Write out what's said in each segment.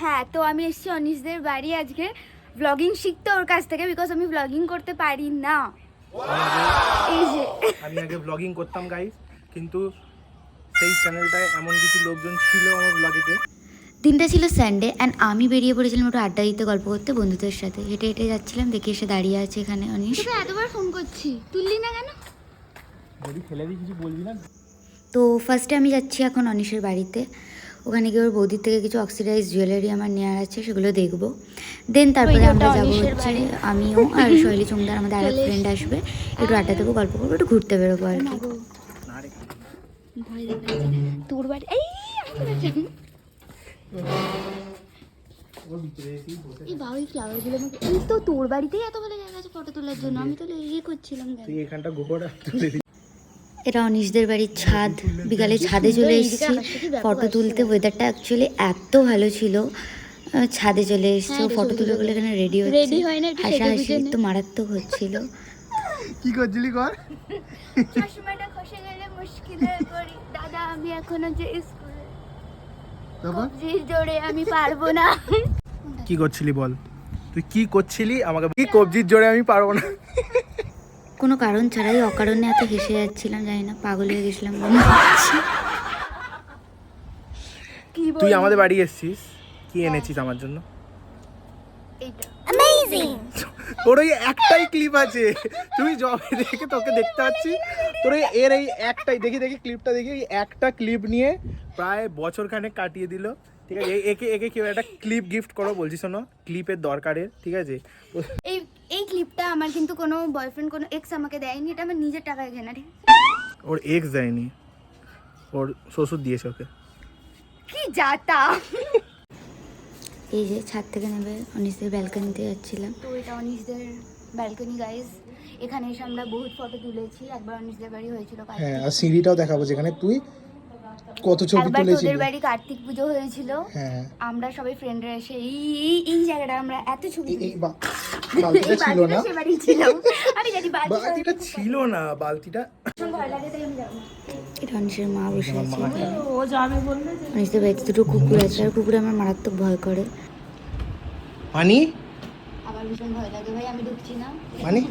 হ্যাঁ, তো আমি এসেছি অনিশদের বাড়ি আজকে ব্লগিং শিখতে ওর কাছ থেকে, বিকজ আমি ব্লগিং করতে পারি না। এই যে আমি আগে ব্লগিং করতাম গাইস, কিন্তু সেই চ্যানেলটায় এমন কিছু লোকজন ছিল আমার ব্লগেতে। দিনটা ছিল সানডে অ্যান্ড আমি বেরিয়ে পড়েছিলাম একটু আড্ডা দিতে, গল্প করতে বন্ধুদের সাথে। হেঁটে হেঁটে যাচ্ছিলাম, দেখে এসে দাঁড়িয়ে আছে এখানে অনিশ। তোকে এতবার ফোন করছি, তুললি না কেন? যদি ফেলে দিই কিছু বলবি না? তো ফার্স্টে আমি যাচ্ছি এখন অনিশের বাড়িতে। ওখানে গিয়ে ওর বৌদির থেকে কিছু অক্সিডাইজ জুয়েলারি আমার নেওয়ার আছে, সেগুলো দেখবো। দেন তারপরে আমরা যাবো হচ্ছে আমিও আর শৈলী চোংদার, আমাদের আরেক ফ্রেন্ড আসবে, একটু আড্ডা দেবো, গল্প করবো, একটু ঘুরতে বেরোবো আর কি। ভয় দেখাচ্ছে তোর বাড়ি। এই বাড়ি ফ্লাওয়ার গুলো এই তো তোর বাড়িতেই এত ভালো জায়গা আছে ফটো তোলার জন্য। আমি তো ইয়ে করছিলাম। তুই এখানটা গোবর তুলে দিই। এটা অনিশদের বাড়ির ছাদ। বিকালে ছাদে চলে এসেছি ফটো তুলতে। ওয়েদারটা অ্যাকচুয়ালি এত ভালো ছিল, ছাদে চলে এসেছি। ফটো তুলে বলে এখানে রেডি হচ্ছে, হাসাহাসি তো মারাত্মক হচ্ছিল। কি করছিলি কর? চশমাটা খসে গেলে মুশকিল হয়ে পড়ি দাদা। আমি এখনো যে স্কুলে কবজি জোরে আমি পারবো না। কি করছিলি বল? তুই কি করছিলি? আমাকে কি কবজির জোরে আমি পারবো না। কোনো কারণ ছাড়াই অকারণে এত হেসে যাচ্ছিলাম, জানি না, পাগল হয়ে গেছিলাম। তুই আমাদের বাড়ি এসেছিস, কি এনেছিস আমার জন্য? এইটা তোর ওই একটাই ক্লিপ আছে, তুই জবে দেখে তোকে দেখতে পাচ্ছি, তোর এর এই একটাই দেখি ক্লিপটা দেখি, এই একটা ক্লিপ নিয়ে প্রায় বছর খানেক কাটিয়ে দিল। ঠিক আছে, একে কেউ একটা ক্লিপ গিফট করো বলছি, শোনো, ক্লিপের দরকারের। ঠিক আছে, এই ক্লিপটা আমার কিন্তু কোনো বয়ফ্রেন্ড কোনো এক্স আমাকে দেয়নি, এটা আমার নিজের টাকায় কেনা। ঠিক ওর এক্স দেয়নি, ওর শ্বশুর দিয়েছে ওকে। কি যাতা। এই যে ছাদ থেকে নেবে অনিশদের ব্যালকনিতে যাচ্ছিলাম। তো এটা অনিশদের ব্যালকনি গাইজ। এখানে এসে আমরা বহুত ফটো তুলেছি। একবার অনিশদের বাড়ি হয়েছিল, হ্যাঁ, আর সিঁড়িটাও দেখাবো যেখানে তুই কত ছবি একবার তুলেছিস। তোদের বাড়ি কার্তিক পুজো হয়েছিল, হ্যাঁ, আমরা সবাই ফ্রেন্ডরা এসে এই জায়গাটা আমরা এত ছবি এই বালতিটা ছিল না, বাড়ি ছিল। আমি জানি বালতিটা ছিল না, বালতিটা। ভয় লাগে তাই আমি যাবো না। এটা অনিশের মা বসে আছে। ও যাবে বললে যে অনিশদের বাড়িতে দুটো কুকুর আছে, আর কুকুরে আমার মারাত্মক ভয় করে। মানি আমার ভীষণ ভয় লাগে ভাই, আমি ঢুকছি না। মানি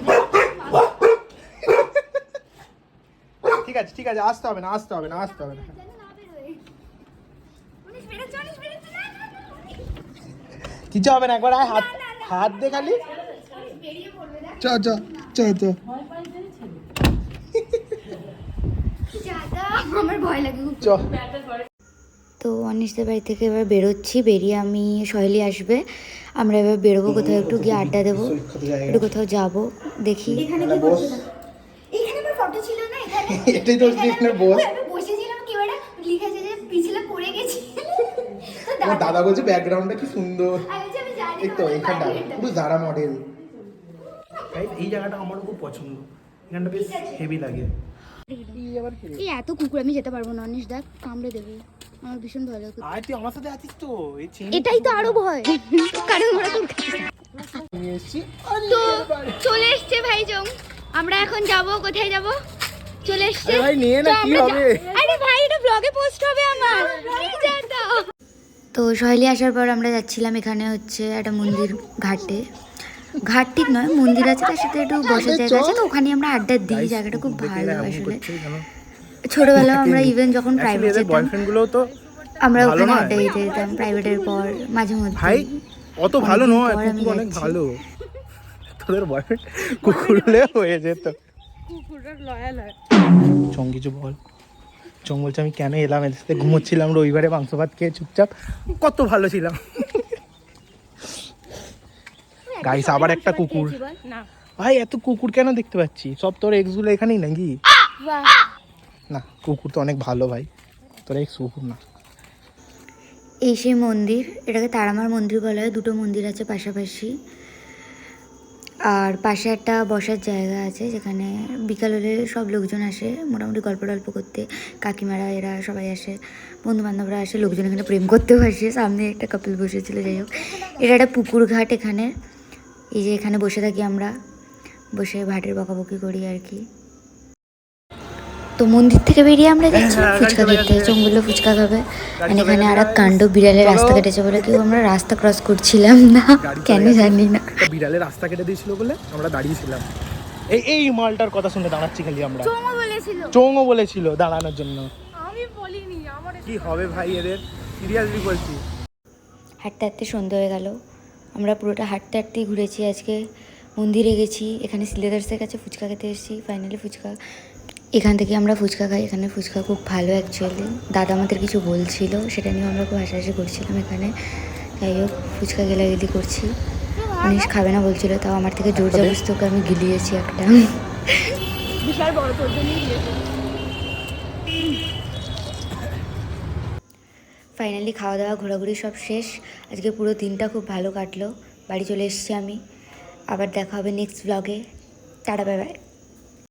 ঠিক আছে, আসতে হবে না। কিছু হবে না, একবার আয়, হাত দে খালি। চ আমার ভয় লাগে খুব। চ। তো অনিশদের বাড়ি থেকে এবার বেরোচ্ছি, বেরিয়ে আমি সহেলি আসবে, আমরা এবার বেরোবো কোথাও, একটু গিয়ে আড্ডা দেবো, একটু কোথাও যাবো, দেখি। এখানে কি করছিস? এখানে আমার ফটো ছিল না, এখানে এটাই তো এখানে বস। আমি বসেছিলাম, কেউ একটা লিখেছে যে পিছলে পড়ে গেছি। আমার দাদা বলছে ব্যাকগ্রাউন্ডটা কি সুন্দর। আমি জানি এই তো এখানটা পুরো জারা মডেল। এই জায়গাটা আমার খুব পছন্দ, এখানটা বেশ হেভি লাগে। এই এত কুকুর আমি যেতে পারবো না, অনিশ দেখ কামড়ে দেবে, আমার ভীষণ ভয় লাগে। আর তুই আমার সাথে আছিস তো, এই চেন এটাই তো আরো ভয়, কারণ ওরা তো নিয়ে এসেছি। তো চলে এসছে ভাইজং। আমরা এখন যাব, কোথায় যাব? চলে এসছে। আরে ভাই নিয়ে না, তো কি আমরা হবে? আরে ভাই এটা ব্লগে পোস্ট হবে আমার। কি জানতা? তো সহেলি আসার পর আমরা যাচ্ছিলাম, এখানে হচ্ছে একটা মন্দির, ঘাট ঠিক নয়, মন্দির আছে, তার সাথে একটু বসার জায়গা আছে, তো ওখানে আমরা আড্ডা দিই। জায়গাটা খুব ভালো আসলে। ছোটবেলায় আমরা ইভেন যখন প্রাইভেট যেতাম, বয়ফ্রেন্ড গুলো তো আমরা ভালো ওখানে নয়। আড্ডা দিতে যেতাম প্রাইভেটের পর মাঝে মধ্যে। ভাই অত ভালো অনেকদিন নয়, পর আমি কুকুর অনেক যাচ্ছি। ভালো। তোদের বয়ফ্রেন্ড কুকুর হলে হয়ে যেত। কুকুরটার লয়াল হয়। চং কিছু বল। চং বলছে আমি কেন এলাম এদের সাথে, ঘুমোচ্ছিলাম রবিবারে মাংস ভাত খেয়ে চুপচাপ, কত ভালো ছিলাম। গাইস আবার একটা কুকুর। না ভাই এত কুকুর কেন দেখতে পাচ্ছি? সব তোর এক্স গুলো এখানেই নাকি? না, কুকুর তো অনেক ভালো ভাই, তোর এক্স কুকুর না। এই সেই মন্দির, এটাকে তারামার মন্দির বলা হয়। দুটো মন্দির আছে পাশাপাশি, আর পাশে একটা বসার জায়গা আছে, যেখানে বিকাল হলে সব লোকজন আসে মোটামুটি গল্প টল্প করতে। কাকিমারা এরা সবাই আসে, বন্ধু বান্ধবরা আসে, লোকজন এখানে প্রেম করতেও আসে। সামনে একটা কাপল বসেছিল, যাই হোক। এটা একটা পুকুর ঘাট এখানে। এই যে এখানে বসে থাকি আমরা, বসে ভাটের বকাবকি করি আর কি। তো মন্দির থেকে বেরিয়ে আমরা যাচ্ছি হ্যাঁ, ফুচকা গাড়ি চলে খেতে। গেছে। চোখ বললো ফুচকা খাবে। আর চলে এখানে গেছে, আর এক guys। কাণ্ড, বিড়ালের চলো। রাস্তা কেটেছে বলে কেউ আমরা রাস্তা ক্রস করছিলাম না, গাড়ি চলে কেন গেছে। জানি না। একটা বিড়ালের রাস্তা কেটে দিয়েছিল বলে আমরা দাঁড়িয়েছিলাম। এই মালটার কথা শুনে দাঁড়াচ্ছি খালি আমরা। চোমো বলেছিল। চোঙও বলেছিল দাঁড়ানোর জন্য। আমি বলিনি, আমার কি হবে ভাই এদের, সিরিয়াসলি বলছি। হাঁটতে হাঁটতে সন্ধে হয়ে গেল। আমরা পুরোটা হাঁটতে হাঁটতেই ঘুরেছি আজকে। মন্দিরে গেছি, এখানে সিলেদার্সের কাছে ফুচকা খেতে এসেছি। ফাইনালি ফুচকা, এখান থেকে আমরা ফুচকা খাই। এখানে ফুচকা খুব ভালো অ্যাকচুয়ালি। দাদা আমাদের কিছু বলছিল, সেটা নিয়ে আমরা খুব হাসাহাসি করছিলাম এখানে। যাই হোক, ফুচকা গেলাগেলি করছি। উনিশ খাবে না বলছিল, তাও আমার থেকে জোর জবরদস্তি ওকে আমি গিলিয়েছি একটা। বিশাল বড় তোর জন্যই দিয়েছে। ফাইনালি খাওয়া দাওয়া ঘোরাঘুরি সব শেষ। আজকে পুরো দিনটা খুব ভালো কাটলো। বাড়ি চলে এসেছি আমি। আবার দেখা হবে নেক্সট ব্লগে। Tata, bye bye.